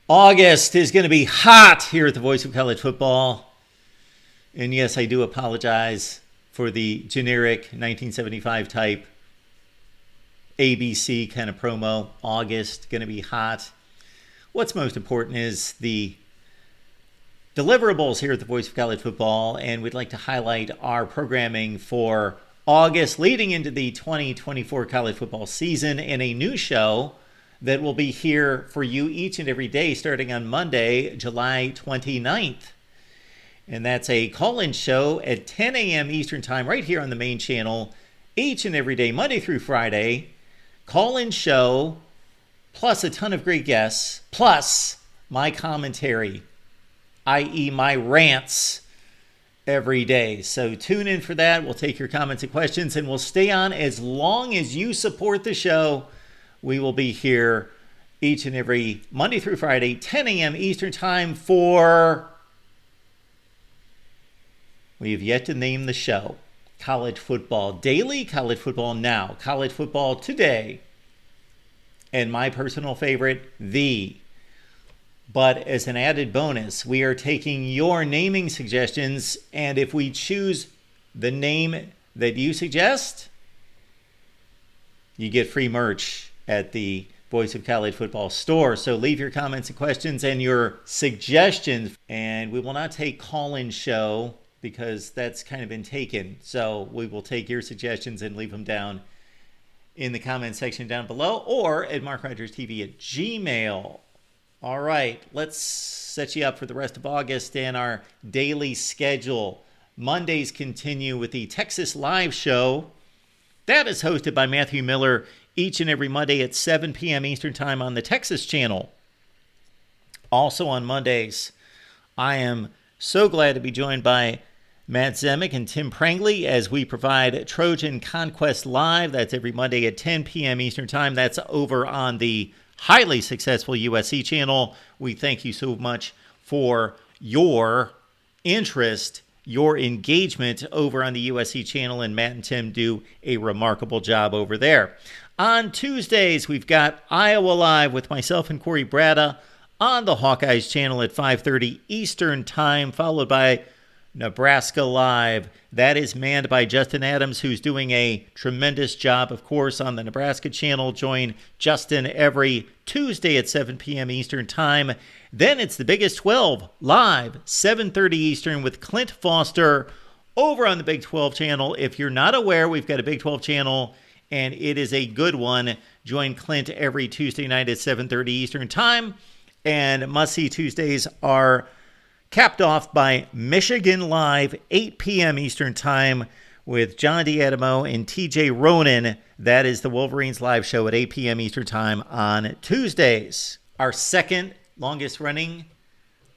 August is going to be hot here at the Voice of College Football. And yes, I do apologize for the generic 1975 type ABC kind of promo. August, going to be hot. What's most important is the deliverables here at the Voice of College Football, and we'd like to highlight our programming for August leading into the 2024 college football season and a new show that will be here for you each and every day starting on Monday, July 29th. And that's a call-in show at 10 a.m. Eastern Time right here on the main channel each and every day, Monday through Friday. Call-in show, plus a ton of great guests, plus my commentary, i.e. my rants every day. So tune in for that. We'll take your comments and questions, and we'll stay on as long as you support the show. We will be here each and every Monday through Friday, 10 a.m. Eastern Time for... We have yet to name the show. College Football Daily, College Football Now, College Football Today, and my personal favorite, The. But as an added bonus, we are taking your naming suggestions, and if we choose the name that you suggest, you get free merch at the Voice of College Football store. So leave your comments and questions and your suggestions, and we will not take call-in show because that's kind of been taken. So we will take your suggestions and leave them down in the comment section down below or at MarkRogersTV at Gmail. All right, let's set you up for the rest of August and our daily schedule. Mondays continue with the Texas Live Show. That is hosted by Matthew Miller each and every Monday at 7 p.m. Eastern Time on the Texas channel. Also on Mondays, I am so glad to be joined by Matt Zemek and Tim Prangley as we provide Trojan Conquest Live. That's every Monday at 10 p.m. Eastern Time. That's over on the highly successful USC channel. We thank you so much for your interest, your engagement over on the USC channel, and Matt and Tim do a remarkable job over there. On Tuesdays, we've got Iowa Live with myself and Corey Bratta on the Hawkeyes channel at 5:30 Eastern Time, followed by Nebraska Live. That is manned by Justin Adams, who's doing a tremendous job, of course, on the Nebraska channel. Join Justin every Tuesday at 7 p.m. Eastern Time. Then it's the Biggest 12 live, 7:30 Eastern with Clint Foster over on the Big 12 channel. If you're not aware, we've got a Big 12 channel, and it is a good one. Join Clint every Tuesday night at 7:30 Eastern Time. And must-see Tuesdays are capped off by Michigan Live, 8 p.m. Eastern Time with John D'Adamo and TJ Ronan. That is the Wolverines live show at 8 p.m. Eastern Time on Tuesdays. Our second longest running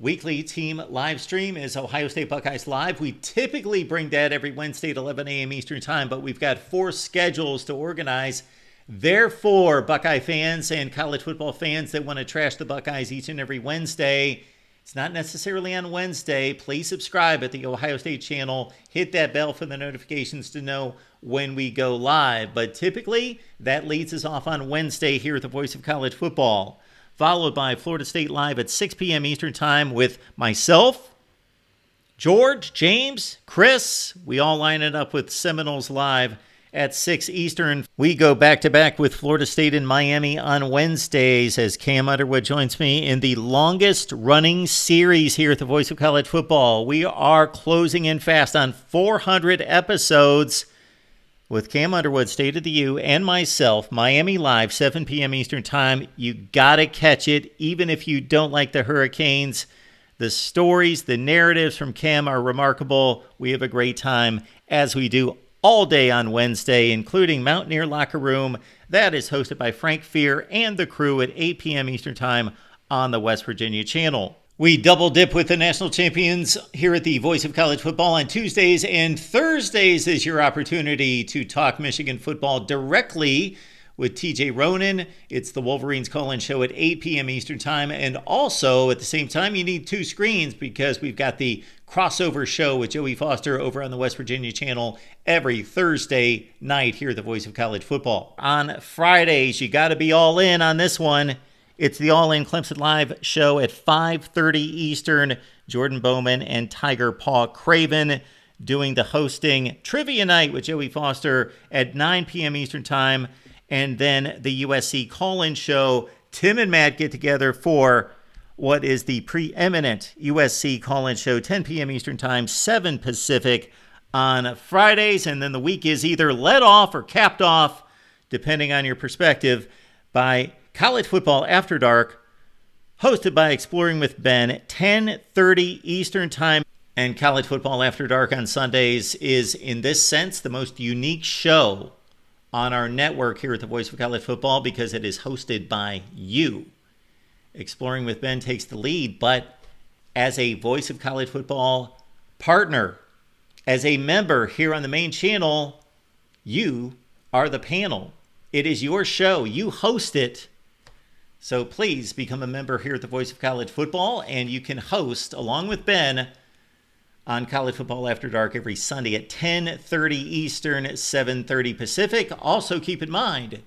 weekly team live stream is Ohio State Buckeyes Live. We typically bring that every Wednesday at 11 a.m. Eastern Time, but we've got 4 schedules to organize. Therefore, Buckeye fans and college football fans that want to trash the Buckeyes each and every Wednesday, it's not necessarily on Wednesday. Please subscribe at the Ohio State channel. Hit that bell for the notifications to know when we go live. But typically, that leads us off on Wednesday here at the Voice of College Football, followed by Florida State Live at 6 p.m. Eastern Time with myself, George, James, Chris. We all line it up with Seminoles Live at 6 Eastern. We go back-to-back with Florida State and Miami on Wednesdays as Cam Underwood joins me in the longest-running series here at the Voice of College Football. We are closing in fast on 400 episodes with Cam Underwood, State of the U, and myself, Miami Live, 7 p.m. Eastern Time. You got to catch it, even if you don't like the Hurricanes. The stories, the narratives from Cam are remarkable. We have a great time, as we do all day on Wednesday, including Mountaineer Locker Room. That is hosted by Frank Fear and the crew at 8 p.m. Eastern Time on the West Virginia channel. We double dip with the national champions here at the Voice of College Football on Tuesdays, and Thursdays is your opportunity to talk Michigan football directly with TJ Ronan. It's the Wolverines call-in show at 8 p.m. Eastern Time, and also at the same time you need 2 screens because we've got the crossover show with Joey Foster over on the West Virginia channel every Thursday night here at the Voice of College Football. On Fridays, you got to be all in on this one. It's the All In Clemson Live show at 5:30 Eastern. Jordan Bowman and Tiger Paw Craven doing the hosting. Trivia Night with Joey Foster at 9 p.m. Eastern Time. And then the USC call-in show. Tim and Matt get together for what is the preeminent USC call-in show, 10 p.m. Eastern Time, 7 Pacific on Fridays. And then the week is either led off or capped off, depending on your perspective, by College Football After Dark, hosted by Exploring with Ben at 10:30 Eastern Time. And College Football After Dark on Sundays is, in this sense, the most unique show on our network here at the Voice of College Football because it is hosted by you. Exploring with Ben takes the lead, but as a Voice of College Football partner, as a member here on the main channel, you are the panel. It is your show. You host it. So please become a member here at the Voice of College Football, and you can host, along with Ben, on College Football After Dark every Sunday at 10:30 Eastern, 7:30 Pacific. Also keep in mind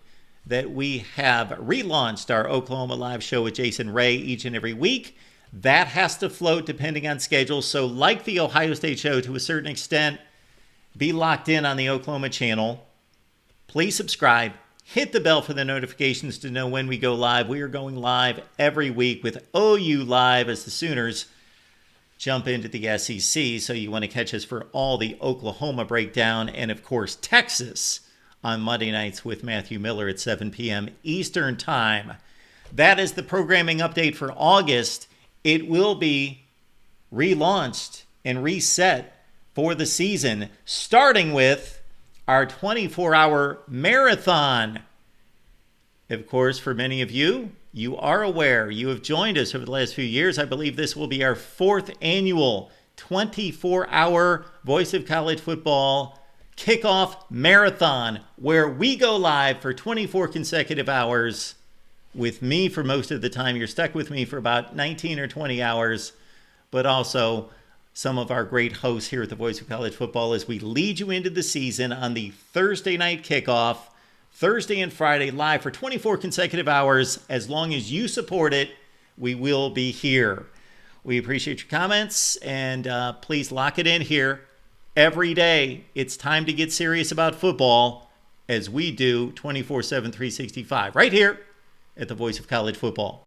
that we have relaunched our Oklahoma Live show with Jason Ray each and every week. That has to float depending on schedule. So like the Ohio State show to a certain extent, be locked in on the Oklahoma channel. Please subscribe. Hit the bell for the notifications to know when we go live. We are going live every week with OU Live as the Sooners jump into the SEC. So you want to catch us for all the Oklahoma breakdown. And of course, Texas on Monday nights with Matthew Miller at 7 p.m. Eastern Time. That is the programming update for August. It will be relaunched and reset for the season, starting with our 24-hour marathon. Of course, for many of you, you are aware, you have joined us over the last few years. I believe this will be our 4th annual 24-hour Voice of College Football kickoff marathon, where we go live for 24 consecutive hours with me for most of the time. You're stuck with me for about 19 or 20 hours, but also some of our great hosts here at the Voice of College Football as we lead you into the season on the Thursday night kickoff, Thursday and Friday live for 24 consecutive hours. As long as you support it, we will be here. We appreciate your comments, and please lock it in here. Every day, it's time to get serious about football as we do 24/7, 365, right here at the Voice of College Football.